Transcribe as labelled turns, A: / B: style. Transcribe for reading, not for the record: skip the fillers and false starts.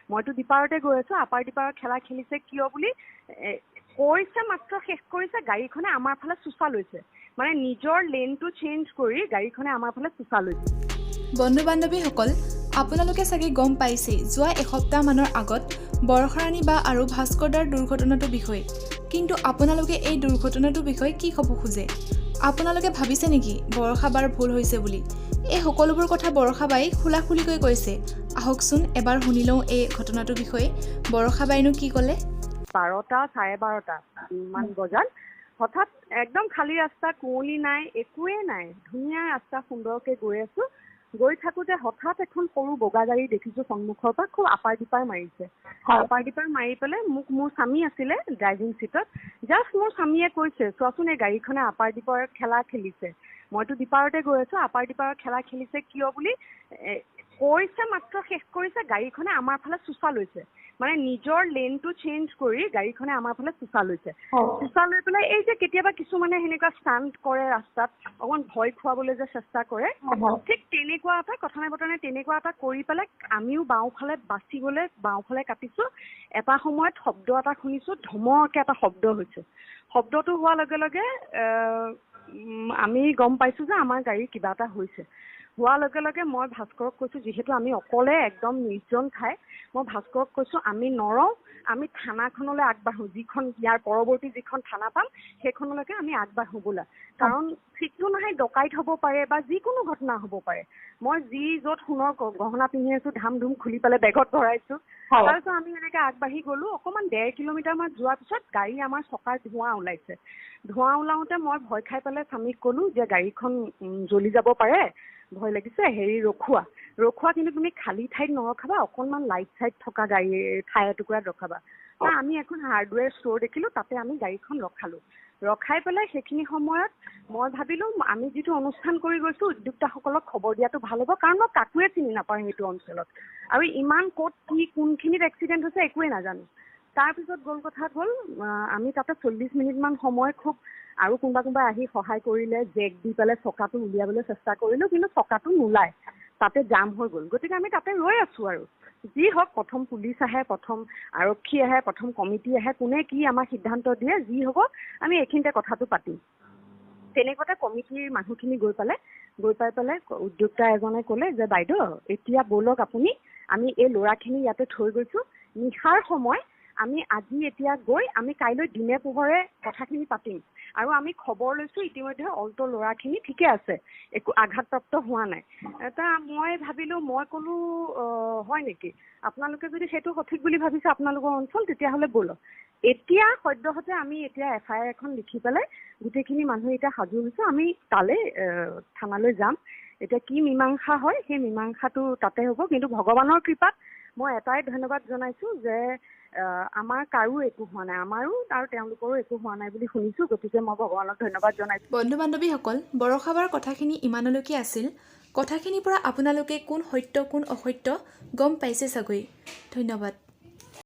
A: মইতো ডিপাৰতে গৈ আছো আপাৰ ডিপাৰত খেলা খেলিছে কিয় বুলি কৈছে মাত্ৰ শেষ কৰিছে গাড়ীখনে আমাৰ ফালে চুচা লৈছে মানে নিজৰ লেনটো চেঞ্জ কৰি গাড়ীখনে আমাৰ ফালে চুচা লৈছে
B: বন্ধু বান্ধৱীসকল আপোনালোকে চাগে গম পাইছে যোৱা এসপ্তাহ মানৰ আগত বৰষাৰাণী বা আৰু ভাস্কৰদাৰ দুৰ্ঘটনাটোৰ বিষয়ে কিন্তু আপোনালোকে এই দুৰ্ঘটনাটোৰ বিষয়ে কি ক'ব খোজে আপোনালোকে ভাবিছে নেকি বৰষাবাৰ ভুল হৈছে বুলি এই সকলোবোৰ কথা বৰষাবাই খুলাখুলিকৈ কৈছে আহকচোন এবাৰ শুনি লওঁ এই ঘটনাটোৰ বিষয়ে বৰষাবাইনো কি ক'লে
A: 12টা 12:30 মান বজাত হঠাৎ একদম খালী ৰাস্তা কুঁৱলী নাই একোৱে নাই ধুনীয়া ৰাস্তা সুন্দৰকৈ গৈ আছো গৈ থাকোতে হঠাৎ এখন সৰু বগা গাড়ী দেখিছো সন্মুখৰ পৰা খুব আপাৰ ডিপাৰ মাৰিছে আপাৰ ডিপাৰ মাৰি পেলাই মোক মোৰ স্বামী আছিলে ড্ৰাইভিং চিটত জাষ্ট মোৰ স্বামীয়ে কৈছে চোৱাচোন এই গাড়ীখনে আপাৰ ডিপাৰত খেলা খেলিছে মইতো ডিপাৰতে গৈ আছো আপাৰ ডিপাৰত খেলা খেলিছে কিয় বুলি কৈছে মাত্ৰ শেষ কৰিছে গাড়ীখনে আমাৰ ফালে চুচা লৈছে মানে নিজৰ লেনটো চেঞ্জ কৰি গাড়ীখনে আমাৰ ফালে চুচা লৈছে চুচা লৈ পেলাই এই যে কেতিয়াবা কিছুমানে সেনেকুৱা ষ্টাণ্ট কৰে ৰাস্তাত অকণ ভয় খুৱাবলৈ যে চেষ্টা কৰে ঠিক তেনেকুৱা এটা কথা নাই বতৰা নাই তেনেকুৱা এটা কৰি পেলাই আমিও বাওঁফালে বাচিবলৈ বাওঁফালে কাটিছো এটা সময়ত শব্দ এটা শুনিছো ধমৰকে এটা শব্দ হৈছে শব্দটো হোৱাৰ লগে লগে আমি গম পাইছো যে আমাৰ গাড়ীৰ কিবা এটা হৈছে হোৱাৰ লগে লগে মই ভাস্কৰক কৈছো যিহেতু আমি অকলে একদম নিৰ্জন ঠাই মই ভাস্কৰক কৈছো আমি নৰওঁ আমি থানাখনলৈ আগবাঢ়ো যিখন ইয়াৰ পৰৱৰ্তী যিখন থানা পাম সেইখনলৈকে আমি আগবাঢ়ো বোলা কাৰণ ঠিকটো নহয় ডকাইত হ'ব পাৰে বা যিকোনো ঘটনা হ'ব পাৰে মই যি য'ত সোণৰ গহনা পিন্ধি আছো ধাম ধুম খুলি পেলাই বেগত ভৰাইছো তাৰপিছত আমি এনেকৈ আগবাঢ়ি গ'লো অকণমান 1.5 কিলোমিটাৰমান যোৱাৰ পিছত গাড়ী আমাৰ চকাৰ ধোঁৱা ওলাইছে ধোঁৱা ওলাওঁতে মই ভয় খাই পেলাই স্বামীক ক'লো যে গাড়ীখন জ্বলি যাব পাৰে ভয় লাগিছে ৰখোৱা কিন্তু তুমি খালী ঠাইত নৰখাবা অকণমান লাইট চাইট থকা গাড়ী ঠাই এটুকুৰাত ৰখাবা আমি এখন হাৰ্ডৱেৰ ষ্ট'ৰ দেখিলোঁ তাতে আমি গাড়ীখন ৰখাই পেলাই সেইখিনি সময়ত মই ভাবিলোঁ আমি যিটো অনুষ্ঠান কৰি গৈছোঁ উদ্যোক্তাসকলক খবৰ দিয়াটো ভাল হ'ব কাৰণ মই কাকোৱে চিনি নাপাওঁ সেইটো অঞ্চলত আৰু ইমান ক'ত কি কোনখিনিত এক্সিডেণ্ট হৈছে একোৱে নাজানো তাৰপিছত কথা হ'ল আমি তাতে 40 মিনিটমান সময় খুব আৰু কোনোবা আহি সহায় কৰিলে জেক দি পেলাই চকাটো উলিয়াবলৈ চেষ্টা কৰিলোঁ কিন্তু চকাটো নোলায় তাতে জাম হৈ গ'ল গতিকে আমি তাতে ৰৈ আছোঁ আৰু যি হওক প্ৰথম পুলিচ আহে প্ৰথম আৰক্ষী আহে প্ৰথম কমিটি আহে কোনে কি আমাক সিদ্ধান্ত দিয়ে যি হ'ব আমি এইখিনিতে কথাটো পাতিম তেনেকুৱাতে কমিটিৰ মানুহখিনি গৈ পাই পেলাই উদ্যোক্তা এজনে ক'লে যে বাইদেউ এতিয়া ব'লক আপুনি আমি এই ল'ৰাখিনি ইয়াতে থৈ গৈছোঁ নিশাৰ সময় আমি আজি এতিয়া গৈ আমি কাইলৈ দিনে পোহৰে কথাখিনি পাতিম আৰু আমি খবৰ লৈছোঁ ইতিমধ্যে অল্টো ল'ৰাখিনি ঠিকে আছে একো আঘাতপ্ৰাপ্ত হোৱা নাই এটা মই ভাবিলোঁ মই ক'লো হয় নেকি আপোনালোকে যদি সেইটো সঠিক বুলি ভাবিছে আপোনালোকৰ অঞ্চল তেতিয়াহ'লে ব'লক এতিয়া সদ্যহতে আমি এতিয়া FIR এখন লিখি পেলাই গোটেইখিনি মানুহ এতিয়া সাজু হৈছে আমি তালৈ থানালৈ যাম এতিয়া কি মীমাংসা হয় সেই মীমাংসাটো তাতে হ'ব কিন্তু ভগৱানৰ কৃপাত মই এটাই ধন্যবাদ জনাইছোঁ যে আমাৰ কাৰো একো হোৱা নাই আমাৰো আৰু তেওঁলোকৰো একো হোৱা নাই বুলি শুনিছোঁ গতিকে মই ভগৱানক ধন্যবাদ জনাইছোঁ
B: বন্ধু বান্ধৱীসকল বৰষাবাৰ কথাখিনি ইমানলৈকে আছিল কথাখিনিৰ পৰা আপোনালোকে কোন সত্য কোন অসত্য গম পাইছে চাগৈ ধন্যবাদ